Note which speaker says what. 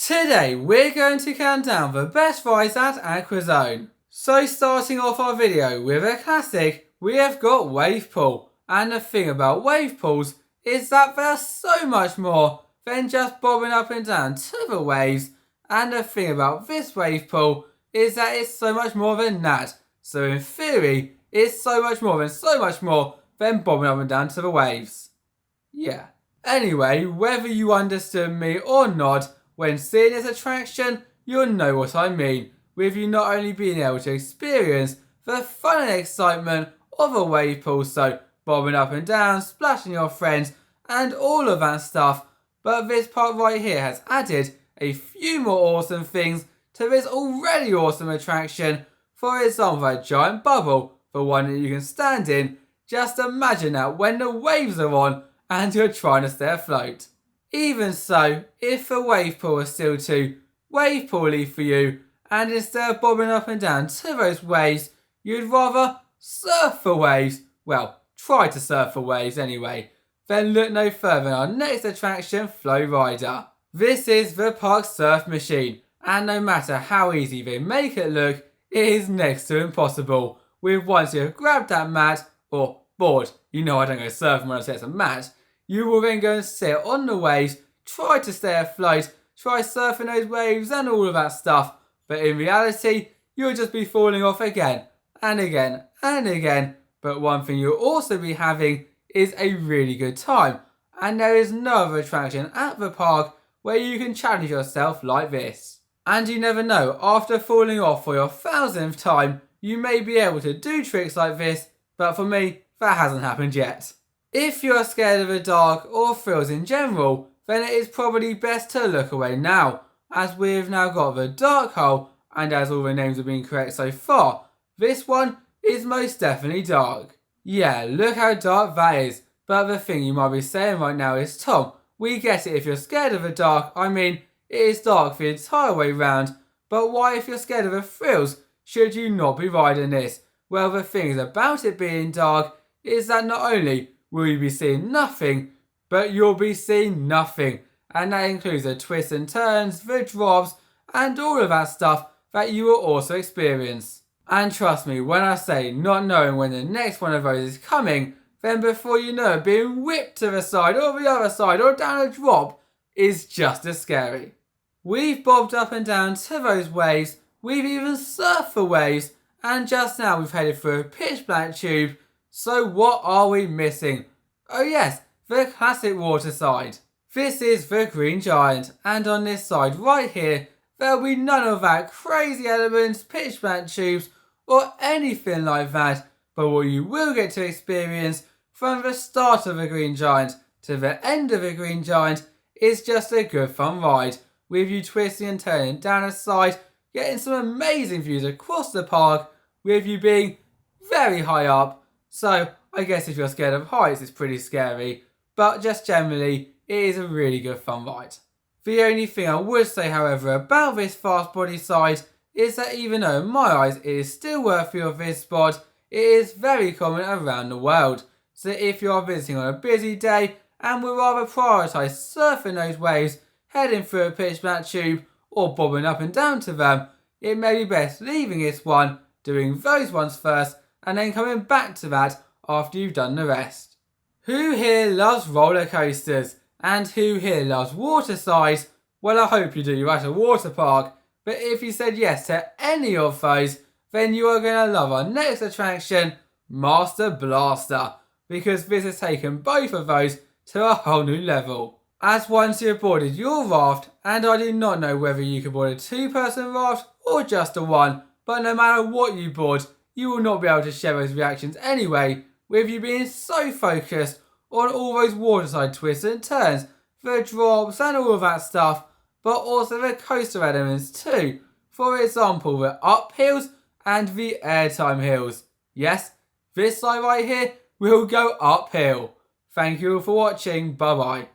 Speaker 1: Today we're going to count down the best rides at Aquazone. So starting off our video with a classic, we have got wave pool. And the thing about wave pools is that they're so much more than just bobbing up and down to the waves. And the thing about this wave pool is that it's so much more than that. So in theory, it's so much more than bobbing up and down to the waves. Yeah. Anyway, whether you understood me or not, when seeing this attraction, you'll know what I mean, with you not only being able to experience the fun and excitement of a wave pool, so bobbing up and down, splashing your friends, and all of that stuff, but this part right here has added a few more awesome things to this already awesome attraction. For example, a giant bubble, the one that you can stand in. Just imagine that when the waves are on and you're trying to stay afloat. Even so, if the wave pool is still too wave pooly for you, and instead of bobbing up and down to those waves, you'd rather surf the waves, well, try to surf the waves anyway, then look no further than our next attraction, Flow Rider. This is the park's surf machine, and no matter how easy they make it look, it is next to impossible. With once you've grabbed that mat, or board, you know I don't go surfing when I say it's a mat, you will then go and sit on the waves, try to stay afloat, try surfing those waves and all of that stuff, but in reality, you'll just be falling off again, and again, and again. But one thing you'll also be having is a really good time, and there is no other attraction at the park where you can challenge yourself like this. And you never know, after falling off for your 1000th time, you may be able to do tricks like this, but for me, that hasn't happened yet. If you are scared of the dark or thrills in general, then it is probably best to look away now, as we've now got the dark hole, and as all the names have been correct so far, this one is most definitely dark. Yeah, look how dark that is, but the thing you might be saying right now is, Tom, we get it if you're scared of the dark, I mean, it is dark the entire way round, but why if you're scared of the thrills, should you not be riding this? Well, the thing about it being dark is that not only will you be seeing nothing, but you'll be seeing nothing. And that includes the twists and turns, the drops, and all of that stuff that you will also experience. And trust me, when I say not knowing when the next one of those is coming, then before you know it, being whipped to the side or the other side or down a drop is just as scary. We've bobbed up and down to those waves, we've even surfed the waves, and just now we've headed through a pitch black tube. So what are we missing? Oh yes, the classic water side. This is the Green Giant, and on this side right here, there'll be none of that crazy elements, pitch black tubes, or anything like that, but what you will get to experience from the start of the Green Giant to the end of the Green Giant is just a good fun ride, with you twisting and turning down a side, getting some amazing views across the park, with you being very high up. So I guess if you're scared of heights, it's pretty scary, but just generally, it is a really good fun ride. The only thing I would say, however, about this fast body side is that even though in my eyes it is still worthy of this spot, it is very common around the world. So if you are visiting on a busy day and would rather prioritise surfing those waves, heading through a pitch black tube, or bobbing up and down to them, it may be best leaving this one, doing those ones first, and then coming back to that after you've done the rest. Who here loves roller coasters? And who here loves water slides? Well, I hope you do, you're at a water park, but if you said yes to any of those, then you are going to love our next attraction, Master Blaster, because this has taken both of those to a whole new level. As once you have boarded your raft, and I do not know whether you can board a 2-person raft or just a one, but no matter what you board, you will not be able to share those reactions anyway, with you being so focused on all those waterside twists and turns, the drops and all of that stuff, but also the coaster elements too. For example, the up hills and the airtime hills. Yes, this slide right here will go uphill. Thank you all for watching, bye bye.